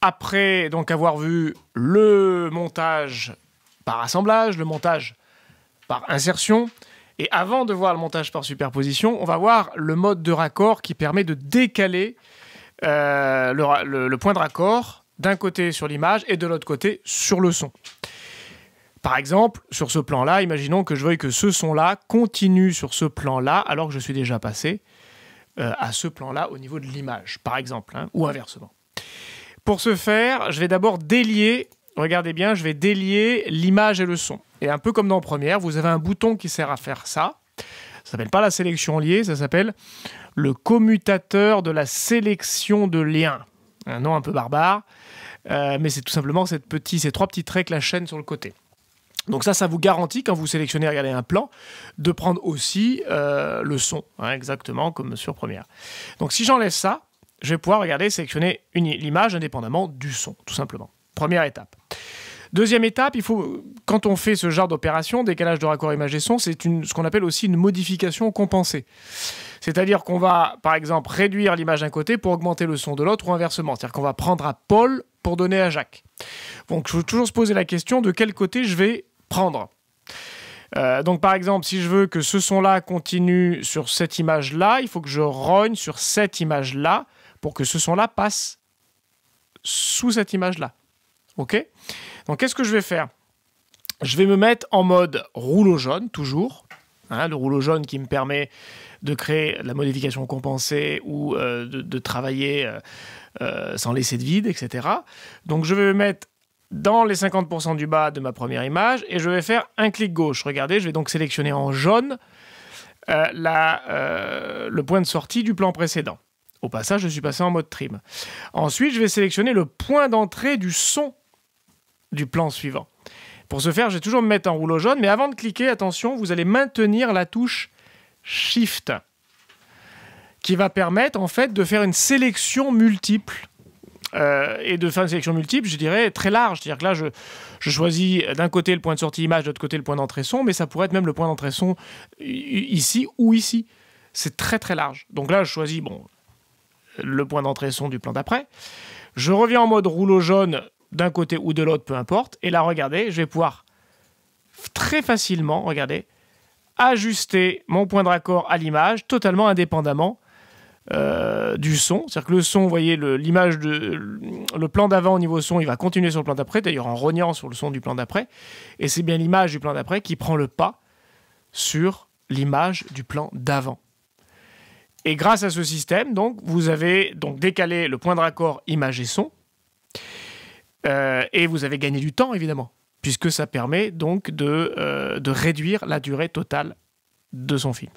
après donc avoir vu le montage par assemblage, le montage par insertion, et avant de voir le montage par superposition, on va voir le mode de raccord qui permet de décaler le point de raccord d'un côté sur l'image et de l'autre côté sur le son. Par exemple, sur ce plan-là, imaginons que je veuille que ce son-là continue sur ce plan-là, alors que je suis déjà passé à ce plan-là au niveau de l'image, par exemple, hein, ou inversement. Pour ce faire, je vais d'abord délier, regardez bien, je vais délier l'image et le son. Et un peu comme dans Première, vous avez un bouton qui sert à faire ça. Ça s'appelle pas la sélection liée, ça s'appelle le commutateur de la sélection de lien. Un nom un peu barbare, mais c'est tout simplement ces trois petits traits que la chaîne sur le côté. Donc ça vous garantit, quand vous sélectionnez, regardez un plan, de prendre aussi le son, hein, exactement comme sur Première. Donc si j'enlève ça, je vais pouvoir, regarder, sélectionner l'image indépendamment du son, tout simplement. Première étape. Deuxième étape, il faut, quand on fait ce genre d'opération, décalage de raccord image et son, c'est ce qu'on appelle aussi une modification compensée. C'est-à-dire qu'on va, par exemple, réduire l'image d'un côté pour augmenter le son de l'autre, ou inversement. C'est-à-dire qu'on va prendre à Paul pour donner à Jacques. Donc, il faut toujours se poser la question de quel côté je vais prendre. Donc, par exemple, si je veux que ce son-là continue sur cette image-là, il faut que je rogne sur cette image-là pour que ce son-là passe sous cette image-là. OK ? Donc, qu'est-ce que je vais faire? Je vais me mettre en mode rouleau jaune, toujours. Hein, le rouleau jaune qui me permet de créer la modification compensée ou de travailler sans laisser de vide, etc. Donc, je vais me mettre dans les 50% du bas de ma première image et je vais faire un clic gauche. Regardez, je vais donc sélectionner en jaune le point de sortie du plan précédent. Au passage, je suis passé en mode trim. Ensuite, je vais sélectionner le point d'entrée du son du plan suivant. Pour ce faire, je vais toujours me mettre en rouleau jaune, mais avant de cliquer, attention, vous allez maintenir la touche Shift, qui va permettre en fait de faire une sélection multiple. Et de faire une sélection multiple, je dirais très large. C'est-à-dire que là, je choisis d'un côté le point de sortie image, de l'autre côté le point d'entrée son, mais ça pourrait être même le point d'entrée son ici ou ici. C'est très très large. Donc là, je choisis le point d'entrée son du plan d'après. Je reviens en mode rouleau jaune d'un côté ou de l'autre, peu importe. Et là, regardez, je vais pouvoir très facilement, regardez, ajuster mon point de raccord à l'image totalement indépendamment du son. C'est-à-dire que le son, vous voyez, le plan d'avant au niveau son, il va continuer sur le plan d'après, d'ailleurs en rognant sur le son du plan d'après. Et c'est bien l'image du plan d'après qui prend le pas sur l'image du plan d'avant. Et grâce à ce système, donc, vous avez donc décalé le point de raccord image et son. Et vous avez gagné du temps, évidemment, puisque ça permet donc de réduire la durée totale de son film.